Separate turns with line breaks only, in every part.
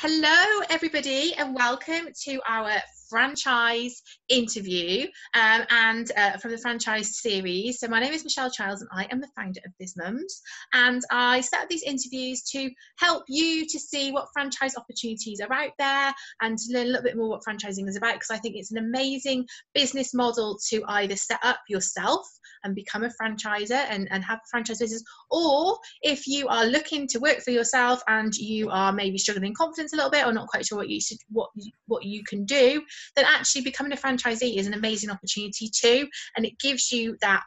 Hello, everybody, and welcome to our franchise interview from the franchise series. So my name is Michelle Childs and I am the founder of BizMums, and I set up these interviews to help you to see what franchise opportunities are out there and to learn a little bit more what franchising is about, because I think it's an amazing business model to either set up yourself and become a franchisor and have a franchise business, or if you are looking to work for yourself and you are maybe struggling in confidence a little bit or not quite sure what you can do, then actually becoming a franchisee is an amazing opportunity too, and it gives you that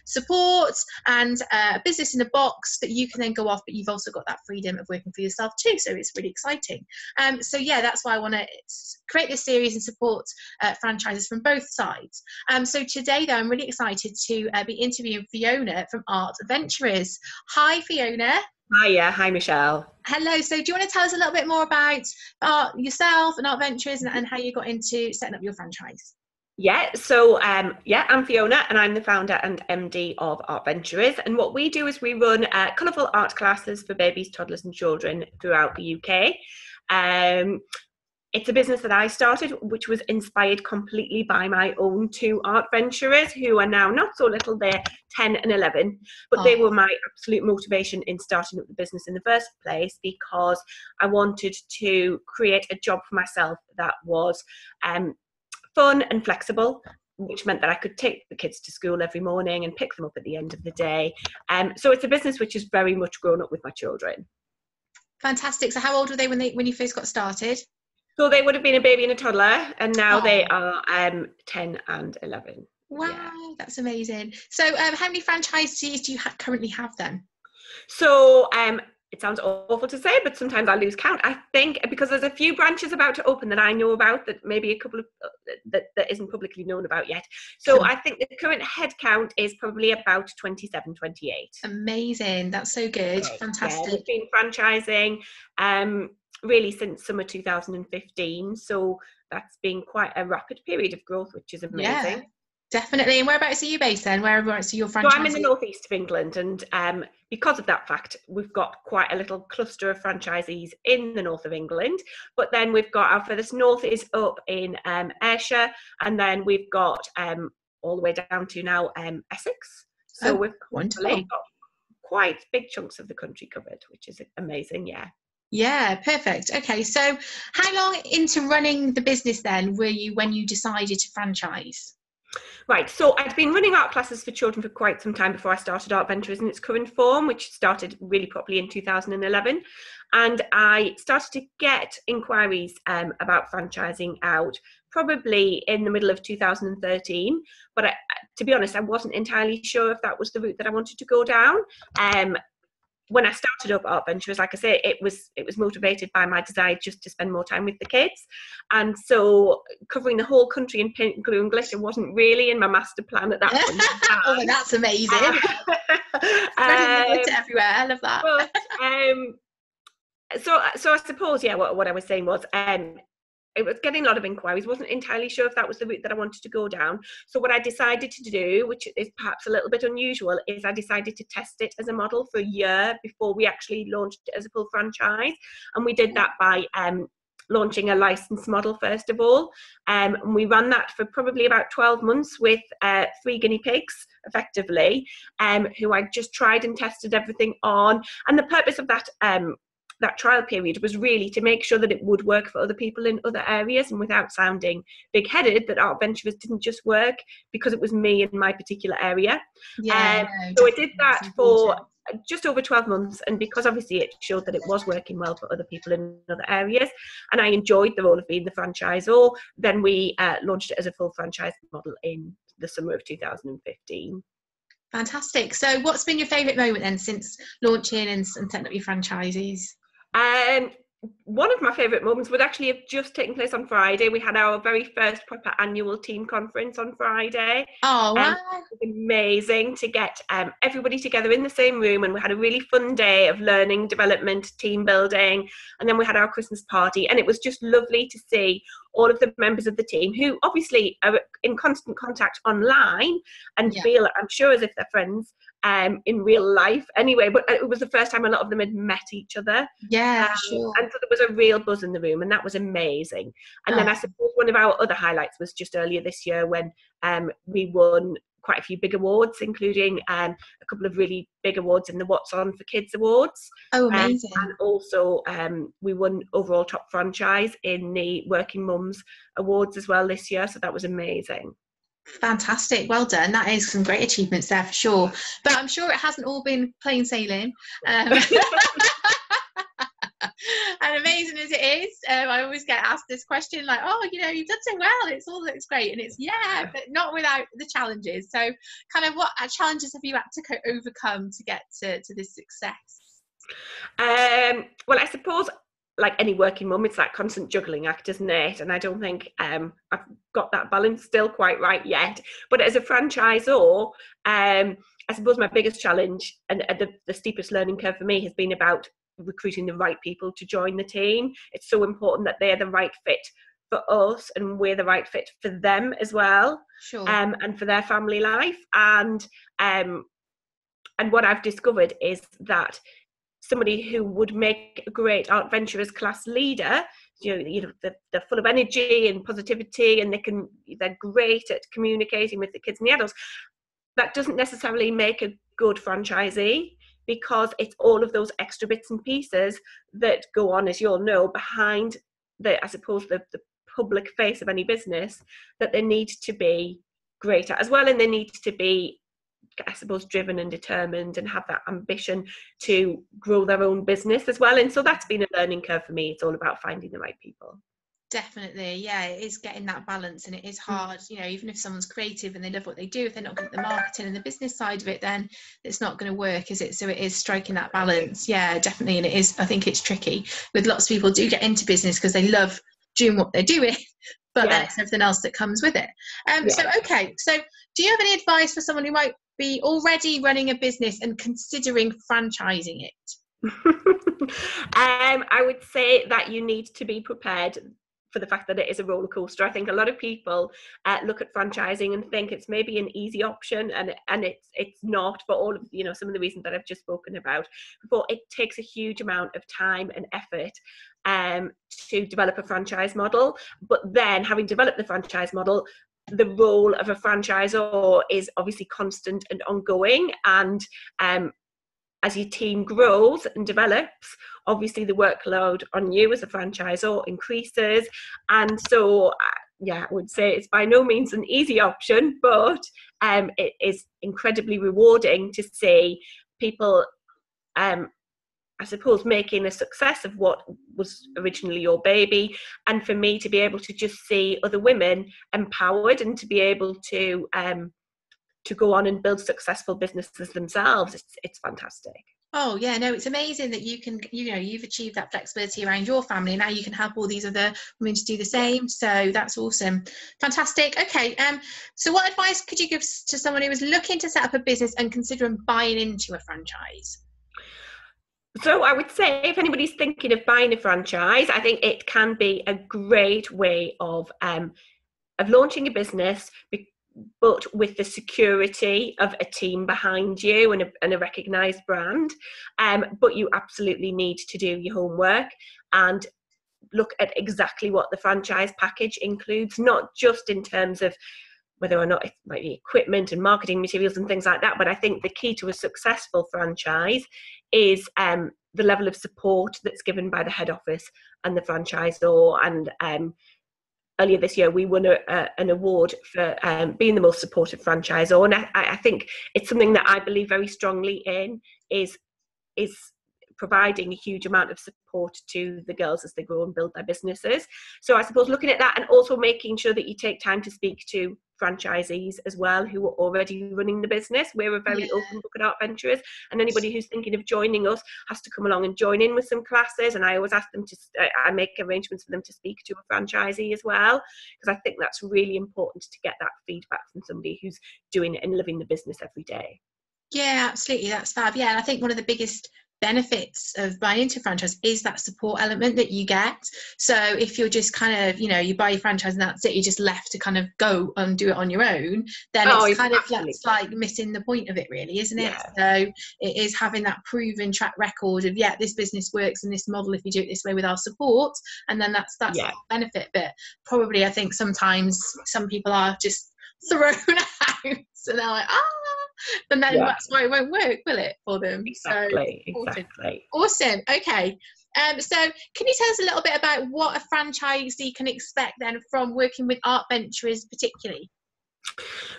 support and a business in a box that you can then go off, but you've also got that freedom of working for yourself too, so it's really exciting. So yeah, that's why I want to create this series and support franchises from both sides. So today though, I'm really excited to be interviewing Fiona from Artventurers. Hi Fiona.
Hiya, hi Michelle.
Hello. So do you want to tell us a little bit more about yourself and Artventurers and how you got into setting up your franchise?
I'm Fiona and I'm the founder and MD of Artventurers, and what we do is we run colourful art classes for babies, toddlers and children throughout the UK. It's a business that I started, which was inspired completely by my own two Artventurers, who are now not so little, they're 10 and 11, but They were my absolute motivation in starting up the business in the first place, because I wanted to create a job for myself that was fun and flexible, which meant that I could take the kids to school every morning and pick them up at the end of the day. So it's a business which is very much grown up with my children.
Fantastic. So how old were they when you first got started?
So they would have been a baby and a toddler, and now they are 10 and 11.
Wow, yeah. That's amazing. So how many franchisees do you currently have then?
So it sounds awful to say, but sometimes I lose count. I think because there's a few branches about to open that I know about, that maybe a couple of that isn't publicly known about yet. So sure. I think the current head count is probably about 27, 28.
Amazing. That's so good. Okay. Fantastic.
Yeah, we've been franchising really since summer 2015. So that's been quite a rapid period of growth, which is amazing.
Yeah. Definitely. And whereabouts are you based then? Whereabouts are your franchises?
So I'm in the northeast of England, and because of that fact, we've got quite a little cluster of franchisees in the north of England. But then we've got our furthest north is up in Ayrshire, and then we've got all the way down to now Essex. So we've got quite big chunks of the country covered, which is amazing. Yeah.
Yeah, perfect. Okay, so how long into running the business then were you when you decided to franchise?
Right, so I'd been running art classes for children for quite some time before I started Artventurers in its current form, which started really properly in 2011. And I started to get inquiries about franchising out probably in the middle of 2013. But to be honest, I wasn't entirely sure if that was the route that I wanted to go down. When I started up Artventurers, like I say, it was motivated by my desire just to spend more time with the kids. And so covering the whole country in paint, glue and glitter wasn't really in my master plan at that point.
Oh, that's amazing. Spreading the glitter everywhere. I love that.
But, so I suppose, yeah, what I was saying was, it was getting a lot of inquiries, wasn't entirely sure if that was the route that I wanted to go down. So what I decided to do, which is perhaps a little bit unusual, is I decided to test it as a model for a year before we actually launched it as a full franchise. And we did that by launching a license model first of all. And we ran that for probably about 12 months with 3 guinea pigs, effectively, who I just tried and tested everything on. And the purpose of that trial period was really to make sure that it would work for other people in other areas, and without sounding big-headed, that Artventurers didn't just work because it was me in my particular area. Yeah, so I did that for just over 12 months, and because obviously it showed that it was working well for other people in other areas, and I enjoyed the role of being the franchisor, then we launched it as a full franchise model in the summer of 2015.
Fantastic. So what's been your favourite moment then since launching and setting up your franchises?
One of my favourite moments would actually have just taken place on Friday. We had our very first proper annual team conference on Friday.
Oh, wow.
It was amazing to get everybody together in the same room, and we had a really fun day of learning, development, team building, and then we had our Christmas party, and it was just lovely to see all of the members of the team who obviously are in constant contact online and feel, I'm sure, as if they're friends, in real life anyway, but it was the first time a lot of them had met each other.
Yeah, for sure.
And so there was a real buzz in the room, and that was amazing. And then I suppose one of our other highlights was just earlier this year when we won quite a few big awards, including a couple of really big awards in the What's On for Kids Awards.
Oh, amazing.
And also we won overall top franchise in the Working Mums Awards as well this year, so that was amazing.
Fantastic, well done. That is some great achievements there for sure, but I'm sure it hasn't all been plain sailing. And amazing as it is, I always get asked this question like, oh, you know, you've done so well, it looks great, and it's but not without the challenges. So kind of what challenges have you had to overcome to get to this success?
Well, I suppose like any working mum, it's that constant juggling act, isn't it? And I don't think I've got that balance still quite right yet. But as a franchisor, I suppose my biggest challenge and the steepest learning curve for me has been about recruiting the right people to join the team. It's so important that they're the right fit for us and we're the right fit for them as well.
Sure.
And for their family life. And what I've discovered is that somebody who would make a great Artventurers class leader, they're full of energy and positivity, and they're great at communicating with the kids and the adults. That doesn't necessarily make a good franchisee, because it's all of those extra bits and pieces that go on, as you all know, behind the public face of any business that they need to be great at as well, and they need to be, I suppose, driven and determined and have that ambition to grow their own business as well. And so that's been a learning curve for me. It's all about finding the right people.
Definitely, yeah, it is getting that balance, and it is hard, you know, even if someone's creative and they love what they do, if they're not good at the marketing and the business side of it, then it's not going to work, is it? So it is striking that balance. Yeah, definitely. And it is, I think it's tricky with lots of people do get into business because they love doing what they're doing, but then it's everything else that comes with it. So do you have any advice for someone who might be already running a business and considering franchising it?
I would say that you need to be prepared for the fact that it is a roller coaster. I think a lot of people look at franchising and think it's maybe an easy option, and it's not, for all of some of the reasons that I've just spoken about. But it takes a huge amount of time and effort to develop a franchise model. But then, having developed the franchise model, the role of a franchisor is obviously constant and ongoing, and as your team grows and develops, obviously the workload on you as a franchisor increases. And so, I would say it's by no means an easy option, but it is incredibly rewarding to see people, I suppose, making a success of what was originally your baby. And for me to be able to just see other women empowered and to be able to go on and build successful businesses themselves, it's fantastic.
Oh yeah, no, it's amazing that you can, you've achieved that flexibility around your family, and now you can help all these other women to do the same. So that's awesome. Fantastic. Okay, so what advice could you give to someone who is looking to set up a business and considering buying into a franchise?
So I would say, if anybody's thinking of buying a franchise, I think it can be a great way of launching a business, but with the security of a team behind you and a recognised brand. But you absolutely need to do your homework and look at exactly what the franchise package includes, not just in terms of whether or not it might be equipment and marketing materials and things like that. But I think the key to a successful franchise is the level of support that's given by the head office and the franchisor. And earlier this year, we won an award for being the most supportive franchisor. And I think it's something that I believe very strongly in, is providing a huge amount of support to the girls as they grow and build their businesses. So I suppose looking at that, and also making sure that you take time to speak to franchisees as well who are already running the business. We're a very open book at Artventurers, and anybody who's thinking of joining us has to come along and join in with some classes. And I always ask them I make arrangements for them to speak to a franchisee as well, because I think that's really important to get that feedback from somebody who's doing it and living the business every day.
Yeah, absolutely. That's fab. Yeah, and I think one of the biggest benefits of buying into a franchise is that support element that you get. So if you're just kind of, you buy your franchise and that's it, you're just left to kind of go and do it on your own, then it's kind of like missing the point of it, really, isn't it? So it is having that proven track record of, this business works in this model if you do it this way with our support, and then that's the benefit. But probably I think sometimes some people are just thrown out and they're like, and then that's why it won't work, will it, for them?
Exactly.
Awesome. Okay. So can you tell us a little bit about what a franchisee can expect then from working with Artventurers particularly?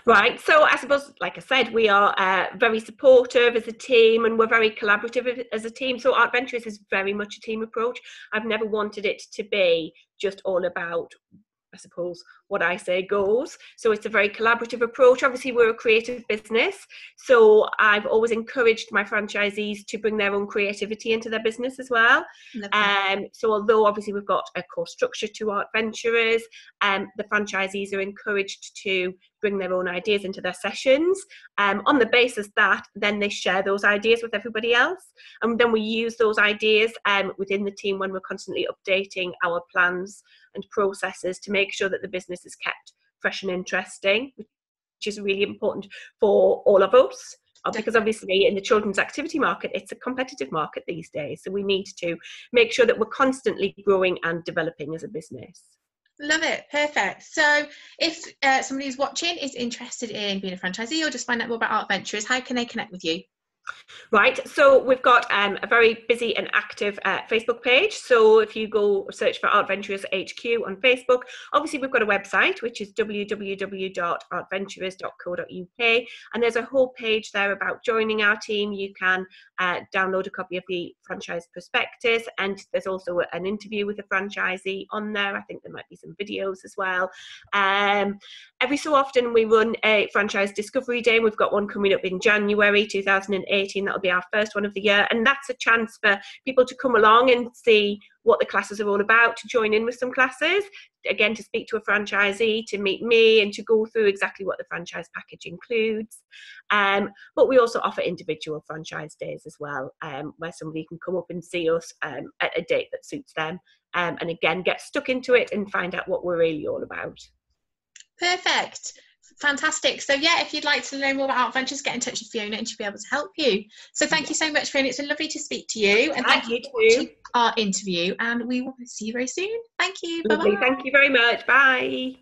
Right, so I suppose, like I said, we are very supportive as a team, and we're very collaborative as a team. So Artventurers is very much a team approach. I've never wanted it to be just all about, I suppose, what I say goes. So it's a very collaborative approach. Obviously, we're a creative business, so I've always encouraged my franchisees to bring their own creativity into their business as well. So although obviously we've got a core structure to Artventurers, the franchisees are encouraged to bring their own ideas into their sessions, on the basis that then they share those ideas with everybody else, and then we use those ideas within the team when we're constantly updating our plans and processes to make sure that the business is kept fresh and interesting, which is really important for all of us, because obviously in the children's activity market, it's a competitive market these days, so we need to make sure that we're constantly growing and developing as a business.
Love it. Perfect. So if somebody who's watching is interested in being a franchisee or just find out more about Artventurers, how can they connect with you?
Right, so we've got a very busy and active Facebook page. So if you go search for Artventurers HQ on Facebook, obviously we've got a website, which is www.artventurers.co.uk, and there's a whole page there about joining our team. You can download a copy of the franchise prospectus, and there's also an interview with a franchisee on there. I think there might be some videos as well. Every so often we run a franchise discovery day. We've got one coming up in January 2018. That'll be our first one of the year, and that's a chance for people to come along and see what the classes are all about, to join in with some classes, again to speak to a franchisee, to meet me, and to go through exactly what the franchise package includes. But we also offer individual franchise days as well, where somebody can come up and see us at a date that suits them, and again get stuck into it and find out what we're really all about.
Perfect. Fantastic. So if you'd like to know more about Artventurers, get in touch with Fiona and she'll be able to help you. So thank you so much, Fiona. It's been lovely to speak to you, and thank you for watching our interview, and we will see you very soon. Thank you.
Lovely.
Bye-bye.
Thank you very much. Bye.